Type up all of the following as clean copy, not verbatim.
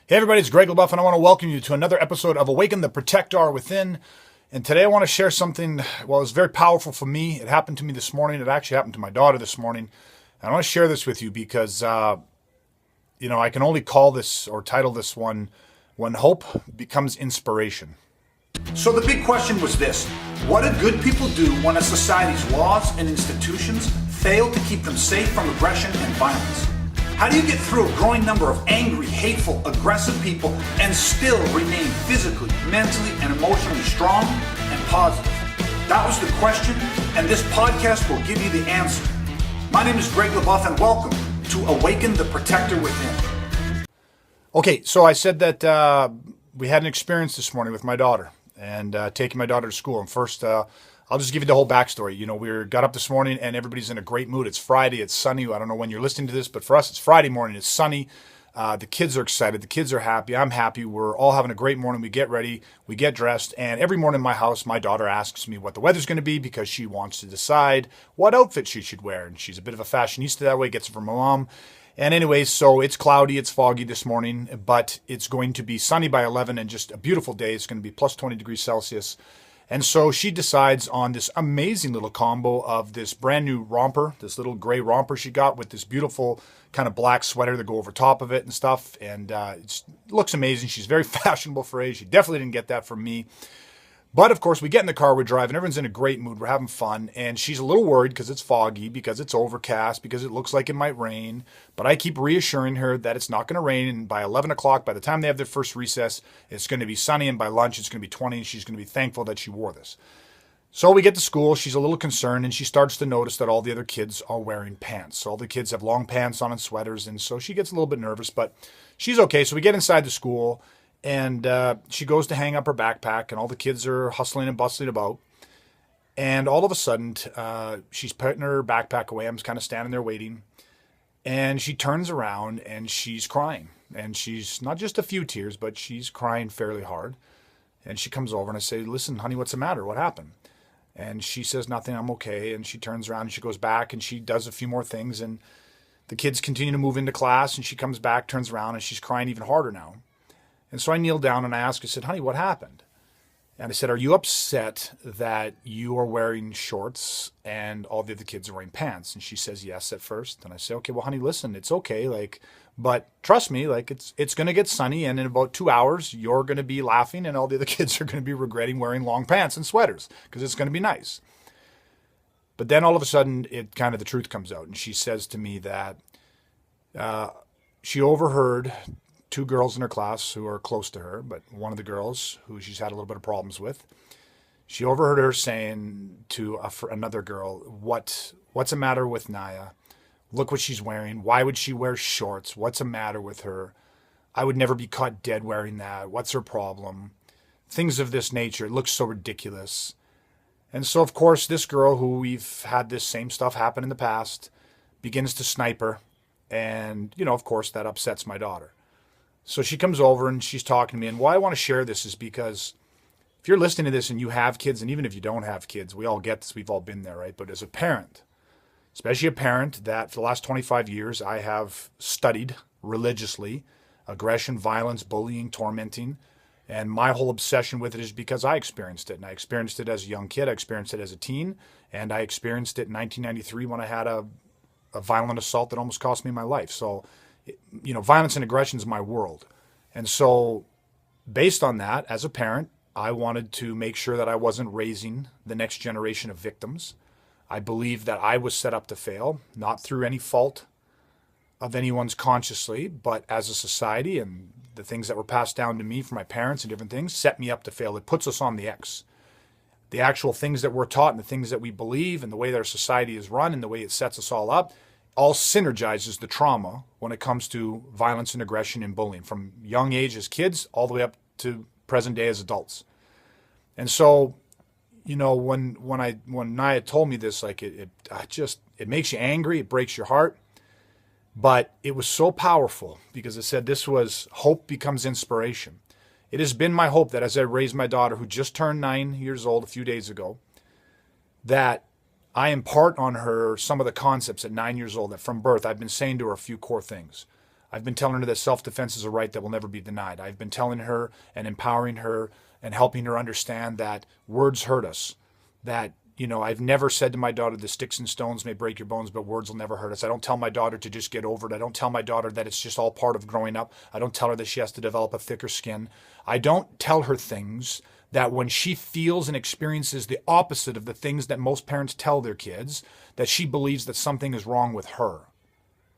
Hey everybody, it's Greg LaBeouf and I want to welcome you to another episode of Awaken, the protectR within. And today I want to share something, well, it's very powerful for me. It happened to me this morning. It actually happened to my daughter this morning. And I want to share this with you because, I can only call this or title this one, When Hope Becomes Inspiration. So the big question was this: what do good people do when a society's laws and institutions fail to keep them safe from aggression and violence? How do you get through a growing number of angry, hateful, aggressive people and still remain physically, mentally, and emotionally strong and positive? That was the question, and this podcast will give you the answer. My name is Greg LaBeouf, and welcome to Awaken, the protectR within. Okay, so I said that we had an experience this morning with my daughter and taking my daughter to school. And first, I'll just give you the whole backstory. We got up this morning and everybody's in a great mood. It's Friday. It's sunny. I don't know when you're listening to this, but for us, it's Friday morning. It's sunny. The kids are excited. The kids are happy. I'm happy. We're all having a great morning. We get ready. We get dressed. And every morning in my house, my daughter asks me what the weather's going to be because she wants to decide what outfit she should wear. And she's a bit of a fashionista that way. Gets it from her mom. And anyways, so it's cloudy, it's foggy this morning, but it's going to be sunny by 11 and just a beautiful day. It's going to be plus 20 degrees Celsius. And so she decides on this amazing little combo of this brand new romper, this little gray romper she got with this beautiful kind of black sweater to go over top of it and stuff. And it looks amazing. She's very fashionable for age. She definitely didn't get that from me. But of course, we get in the car, we're driving, everyone's in a great mood, we're having fun, and she's a little worried because it's foggy, because it's overcast, because it looks like it might rain. But I keep reassuring her that it's not going to rain, and by 11 o'clock, by the time they have their first recess, it's going to be sunny, and by lunch, it's going to be 20, and she's going to be thankful that she wore this. So we get to school, she's a little concerned, and she starts to notice that all the other kids are wearing pants. So all the kids have long pants on and sweaters, and so she gets a little bit nervous, but she's okay. So we get inside the school, and she goes to hang up her backpack, and all the kids are hustling and bustling about. And all of a sudden, she's putting her backpack away. I'm kind of standing there waiting. And she turns around, and she's crying. And she's not just a few tears, but she's crying fairly hard. And she comes over, and I say, "Listen, honey, what's the matter? What happened?" And she says, "Nothing, I'm okay." And she turns around, and she goes back, and she does a few more things. And the kids continue to move into class, and she comes back, turns around, and she's crying even harder now. And so I kneel down and I asked, I said, "Honey, what happened?" And I said, "Are you upset that you are wearing shorts and all the other kids are wearing pants?" And she says yes at first. And I say, "Okay, well, honey, listen, it's okay. But trust me, it's going to get sunny. And in about 2 hours, you're going to be laughing and all the other kids are going to be regretting wearing long pants and sweaters because it's going to be nice." But then all of a sudden, the truth comes out. And she says to me that she overheard two girls in her class who are close to her, but one of the girls who she's had a little bit of problems with, she overheard her saying to another girl, what's the matter with Naya? Look what she's wearing. Why would she wear shorts? What's the matter with her? I would never be caught dead wearing that. What's her problem? Things of this nature. It looks so ridiculous. And so, of course, this girl who we've had this same stuff happen in the past begins to snipe her. And, of course, that upsets my daughter. So she comes over and she's talking to me. And why I want to share this is because if you're listening to this and you have kids, and even if you don't have kids, we all get this. We've all been there, right? But as a parent, especially a parent that for the last 25 years, I have studied religiously aggression, violence, bullying, tormenting. And my whole obsession with it is because I experienced it. And I experienced it as a young kid. I experienced it as a teen. And I experienced it in 1993 when I had a violent assault that almost cost me my life. So violence and aggression is my world. And so based on that, as a parent, I wanted to make sure that I wasn't raising the next generation of victims. I believe that I was set up to fail, not through any fault of anyone's consciously, but as a society and the things that were passed down to me from my parents and different things set me up to fail. It puts us on the X. The actual things that we're taught and the things that we believe and the way that our society is run and the way it sets us all synergizes the trauma when it comes to violence and aggression and bullying from young age as kids all the way up to present day as adults. And so, when Naya told me this, it makes you angry, it breaks your heart, but it was so powerful because it said this was hope becomes inspiration. It has been my hope that as I raise my daughter, who just turned 9 years old a few days ago, that I impart on her some of the concepts at 9 years old that from birth I've been saying to her a few core things. I've been telling her that self-defense is a right that will never be denied. I've been telling her and empowering her and helping her understand that words hurt us. That, I've never said to my daughter, the sticks and stones may break your bones, but words will never hurt us. I don't tell my daughter to just get over it. I don't tell my daughter that it's just all part of growing up. I don't tell her that she has to develop a thicker skin. I don't tell her things that when she feels and experiences the opposite of the things that most parents tell their kids, that she believes that something is wrong with her.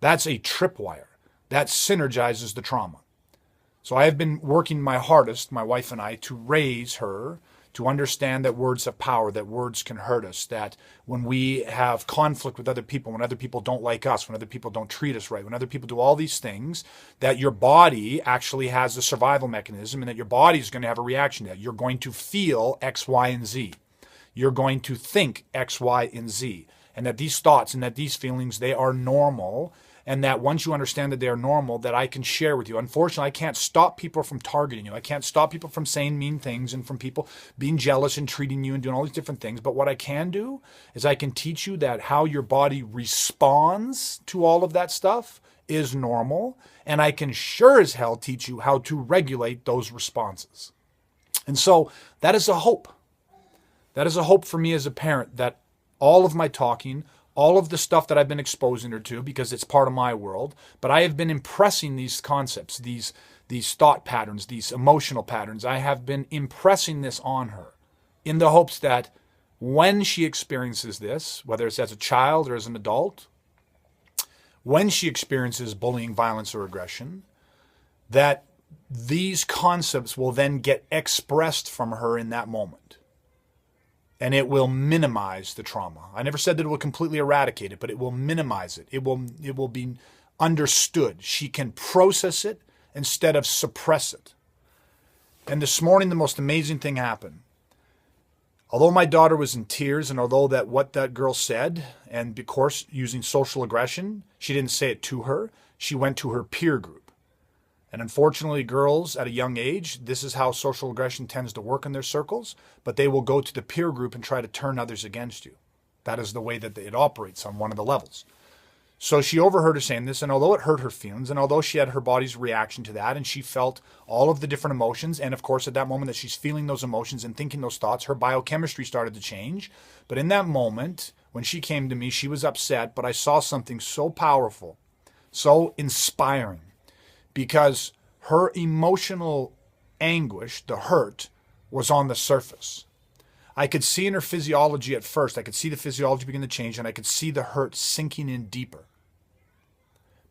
That's a tripwire. That synergizes the trauma. So I have been working my hardest, my wife and I, to raise her to understand that words have power, that words can hurt us, that when we have conflict with other people, when other people don't like us, when other people don't treat us right, when other people do all these things, that your body actually has a survival mechanism and that your body is going to have a reaction to that. You're going to feel X, Y, and Z. You're going to think X, Y, and Z. And that these thoughts and that these feelings, they are normal. And that once you understand that they are normal, that I can share with you. Unfortunately, I can't stop people from targeting you. I can't stop people from saying mean things and from people being jealous and treating you and doing all these different things. But what I can do is I can teach you that how your body responds to all of that stuff is normal. And I can sure as hell teach you how to regulate those responses. And so that is a hope. That is a hope for me as a parent, that all of my talking, all of the stuff that I've been exposing her to, because it's part of my world, but I have been impressing these concepts, these thought patterns, these emotional patterns. I have been impressing this on her in the hopes that when she experiences this, whether it's as a child or as an adult, when she experiences bullying, violence, or aggression, that these concepts will then get expressed from her in that moment. And it will minimize the trauma. I never said that it will completely eradicate it, but it will minimize it. It will be understood. She can process it instead of suppress it. And this morning, the most amazing thing happened. Although my daughter was in tears, and although what that girl said, and of course, using social aggression, she didn't say it to her. She went to her peer group. And unfortunately, girls at a young age, this is how social aggression tends to work in their circles, but they will go to the peer group and try to turn others against you. That is the way that it operates on one of the levels. So she overheard her saying this, and although it hurt her feelings, and although she had her body's reaction to that, and she felt all of the different emotions, and of course at that moment that she's feeling those emotions and thinking those thoughts, her biochemistry started to change. But in that moment, when she came to me, she was upset, but I saw something so powerful, so inspiring, because her emotional anguish, the hurt, was on the surface. I could see in her physiology at first, I could see the physiology begin to change, and I could see the hurt sinking in deeper.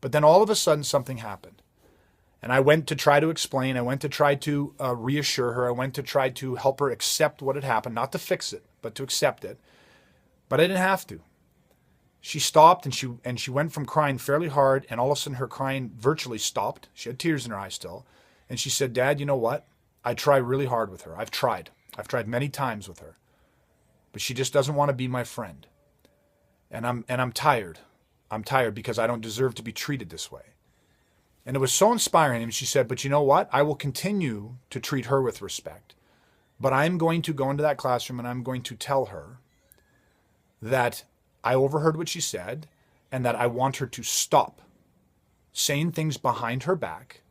But then all of a sudden something happened. And I went to try to explain, I went to try to reassure her, I went to try to help her accept what had happened, not to fix it, but to accept it. But I didn't have to. She stopped and she went from crying fairly hard, and all of a sudden her crying virtually stopped. She had tears in her eyes still. And she said, "Dad, you know what? I try really hard with her. I've tried many times with her. But she just doesn't want to be my friend. And I'm tired. I'm tired because I don't deserve to be treated this way." And it was so inspiring. And she said, "But you know what? I will continue to treat her with respect. But I'm going to go into that classroom and I'm going to tell her that I overheard what she said and that I want her to stop saying things behind her back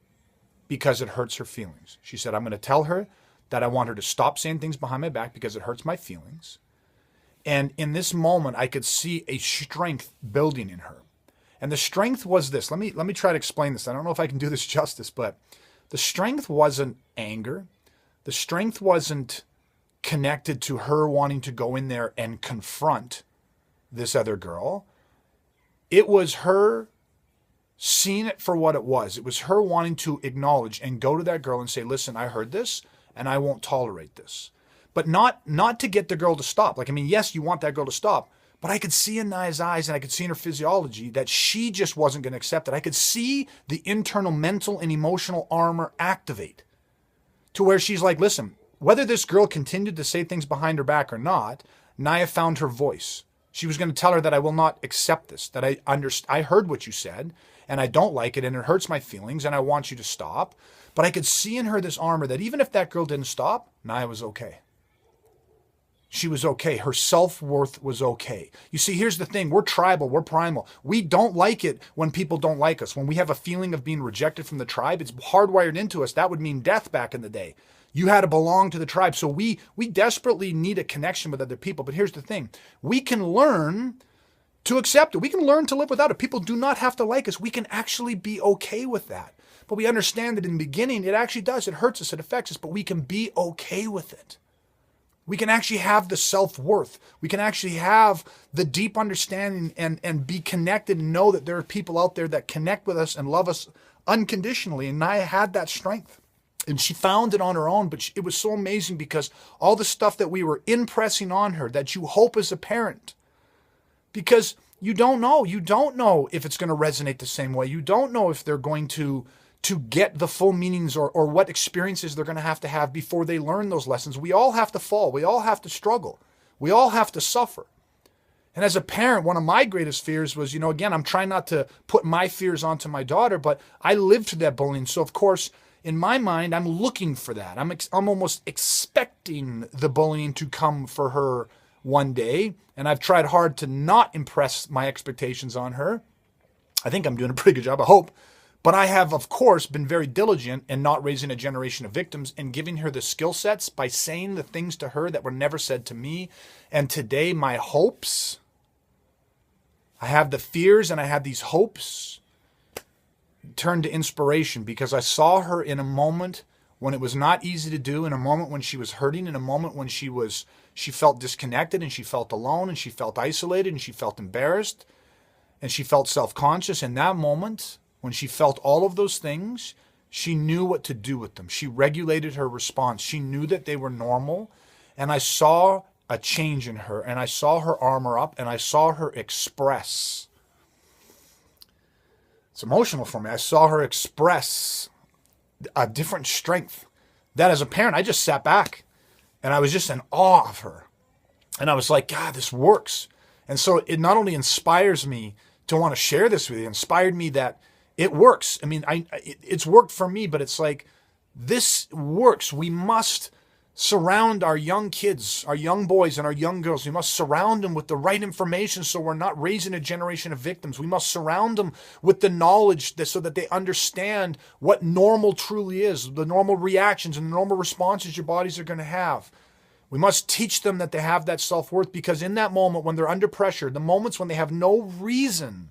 because it hurts her feelings." She said, "I'm going to tell her that I want her to stop saying things behind my back because it hurts my feelings." And in this moment, I could see a strength building in her. And the strength was this. Let me try to explain this. I don't know if I can do this justice, but the strength wasn't anger. The strength wasn't connected to her wanting to go in there and confront this other girl. It was her seeing it for what it was. It was her wanting to acknowledge and go to that girl and say, "Listen, I heard this and I won't tolerate this." But not to get the girl to stop. Yes, you want that girl to stop, but I could see in Naya's eyes and I could see in her physiology that she just wasn't going to accept it. I could see the internal mental and emotional armor activate to where she's like, "Listen, whether this girl continued to say things behind her back or not, Naya found her voice. She was going to tell her that I will not accept this, that I heard what you said, and I don't like it, and it hurts my feelings, and I want you to stop." But I could see in her this armor that even if that girl didn't stop, Naya was okay. she was okay. Her self-worth was okay. You see, here's the thing. We're tribal. We're primal. We don't like it when people don't like us. When we have a feeling of being rejected from the tribe, it's hardwired into us. That would mean death back in the day. You had to belong to the tribe. So we desperately need a connection with other people. But here's the thing. We can learn to accept it. We can learn to live without it. People do not have to like us. We can actually be okay with that. But we understand that in the beginning, it actually does. It hurts us. It affects us. But we can be okay with it. We can actually have the self-worth. We can actually have the deep understanding and be connected and know that there are people out there that connect with us and love us unconditionally. And Naya had that strength. And she found it on her own, but it was so amazing because all the stuff that we were impressing on her that you hope as a parent, because you don't know if it's going to resonate the same way. You don't know if they're going to get the full meanings or what experiences they're going to have before they learn those lessons. We all have to fall. We all have to struggle. We all have to suffer. And as a parent, one of my greatest fears was, again, I'm trying not to put my fears onto my daughter, but I lived through that bullying. So of course, in my mind, I'm looking for that. I'm almost expecting the bullying to come for her one day. And I've tried hard to not impress my expectations on her. I think I'm doing a pretty good job, I hope. But I have, of course, been very diligent in not raising a generation of victims and giving her the skill sets by saying the things to her that were never said to me. And today, my hopes, I have the fears and I have these hopes turned to inspiration because I saw her in a moment when it was not easy to do, in a moment when she was hurting, in a moment when she felt disconnected and she felt alone and she felt isolated and she felt embarrassed and she felt self-conscious. In that moment, when she felt all of those things, she knew what to do with them. She regulated her response. She knew that they were normal. And I saw a change in her, and I saw her armor up, and I saw her express. It's emotional for me. I saw her express a different strength that as a parent, I just sat back and I was just in awe of her. And I was like, God, this works. And so it not only inspires me to want to share this with you, it inspired me that it works. I mean, it's worked for me, but it's like, this works. We must surround our young kids, our young boys and our young girls. We must surround them with the right information so we're not raising a generation of victims. We must surround them with the knowledge so that they understand what normal truly is, the normal reactions and the normal responses your bodies are going to have. We must teach them that they have that self-worth, because in that moment when they're under pressure, the moments when they have no reason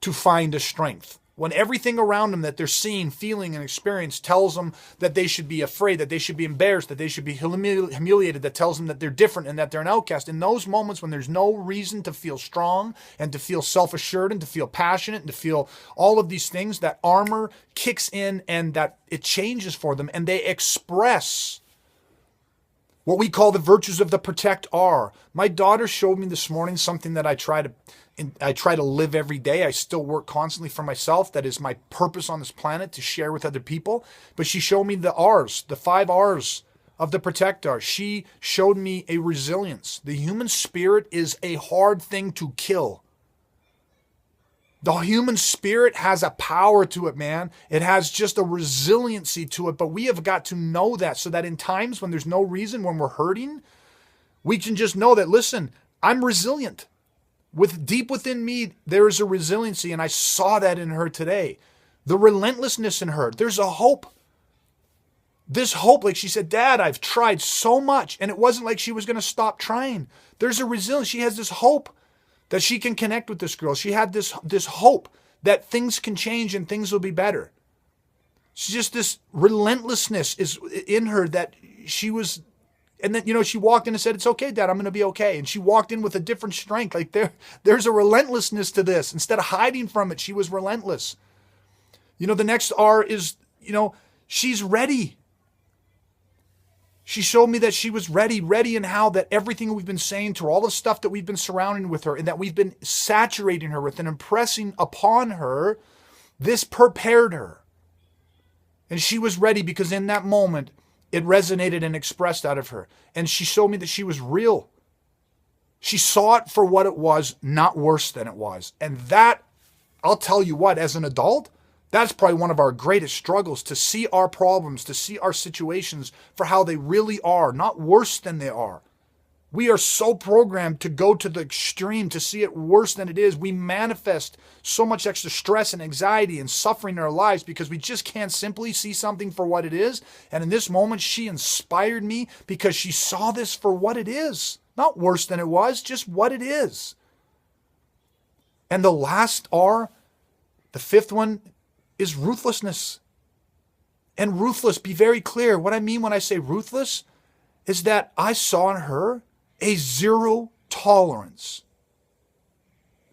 to find a strength, when everything around them that they're seeing, feeling, and experiencing tells them that they should be afraid, that they should be embarrassed, that they should be humiliated, that tells them that they're different and that they're an outcast. In those moments when there's no reason to feel strong and to feel self-assured and to feel passionate and to feel all of these things, that armor kicks in and that it changes for them, and they express what we call the virtues of the protectR. My daughter showed me this morning something that I try to live every day. I still work constantly for myself. That is my purpose on this planet, to share with other people. But she showed me the R's, the 5 R's of the protectR. She showed me a resilience. The human spirit is a hard thing to kill. The human spirit has a power to it, man. It has just a resiliency to it. But we have got to know that, so that in times when there's no reason, when we're hurting, we can just know that, listen, I'm resilient. Deep within me, there is a resiliency, and I saw that in her today. The relentlessness in her. There's a hope. This hope, like she said, Dad, I've tried so much, and it wasn't like she was going to stop trying. There's a resilience. She has this hope that she can connect with this girl. She had this hope that things can change and things will be better. She's just, this relentlessness is in her that she was. And then, she walked in and said, it's okay, Dad, I'm going to be okay. And she walked in with a different strength. Like there's a relentlessness to this. Instead of hiding from it, she was relentless. The next R is, she's ready. She showed me that she was ready in how that everything we've been saying to her, all the stuff that we've been surrounding with her and that we've been saturating her with and impressing upon her, this prepared her. And she was ready because in that moment, it resonated and expressed out of her. And she showed me that she was real. She saw it for what it was, not worse than it was. And that, I'll tell you what, as an adult, that's probably one of our greatest struggles, to see our problems, to see our situations for how they really are, not worse than they are. We are so programmed to go to the extreme, to see it worse than it is. We manifest so much extra stress and anxiety and suffering in our lives because we just can't simply see something for what it is. And in this moment, she inspired me because she saw this for what it is. Not worse than it was, just what it is. And the last R, the fifth one, is ruthlessness. And ruthless, be very clear. What I mean when I say ruthless is that I saw in her a zero tolerance,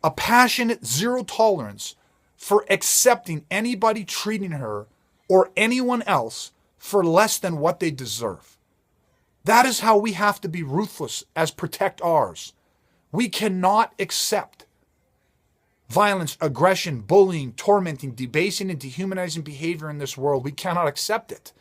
a passionate zero tolerance for accepting anybody treating her or anyone else for less than what they deserve. That is how we have to be ruthless as protectRs. We cannot accept violence, aggression, bullying, tormenting, debasing, and dehumanizing behavior in this world. We cannot accept it.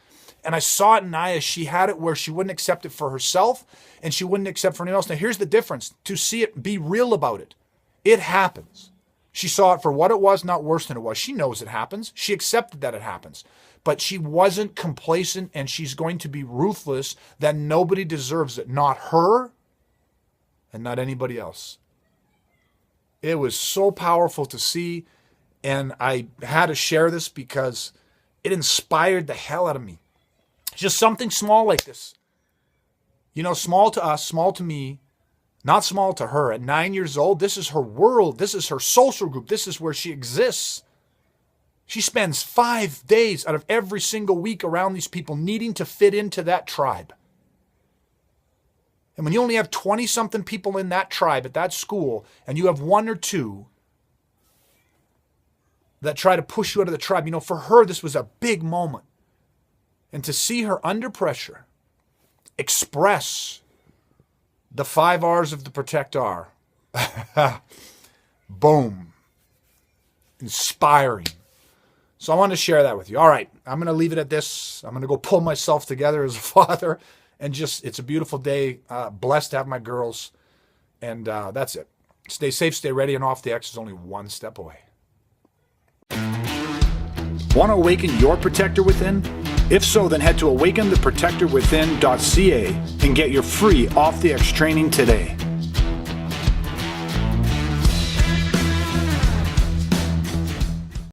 And I saw it in Naya. She had it where she wouldn't accept it for herself and she wouldn't accept for anyone else. Now, here's the difference. To see it, be real about it. It happens. She saw it for what it was, not worse than it was. She knows it happens. She accepted that it happens. But she wasn't complacent, and she's going to be ruthless that nobody deserves it. Not her and not anybody else. It was so powerful to see, and I had to share this because it inspired the hell out of me. Just something small like this. You know, small to us, small to me, not small to her. At 9 years old, this is her world. This is her social group. This is where she exists. She spends 5 days out of every single week around these people needing to fit into that tribe. And when you only have 20-something people in that tribe at that school, and you have one or two that try to push you out of the tribe, you know, for her, this was a big moment. And to see her under pressure express the 5 R's of the protectR, boom, inspiring. So I wanted to share that with you. All right, I'm going to leave it at this. I'm going to go pull myself together as a father. And just, it's a beautiful day. Blessed to have my girls. And that's it. Stay safe, stay ready, and off the X is only one step away. Want to awaken your protector within? If so, then head to awakentheprotectorwithin.ca and get your free Off the X training today.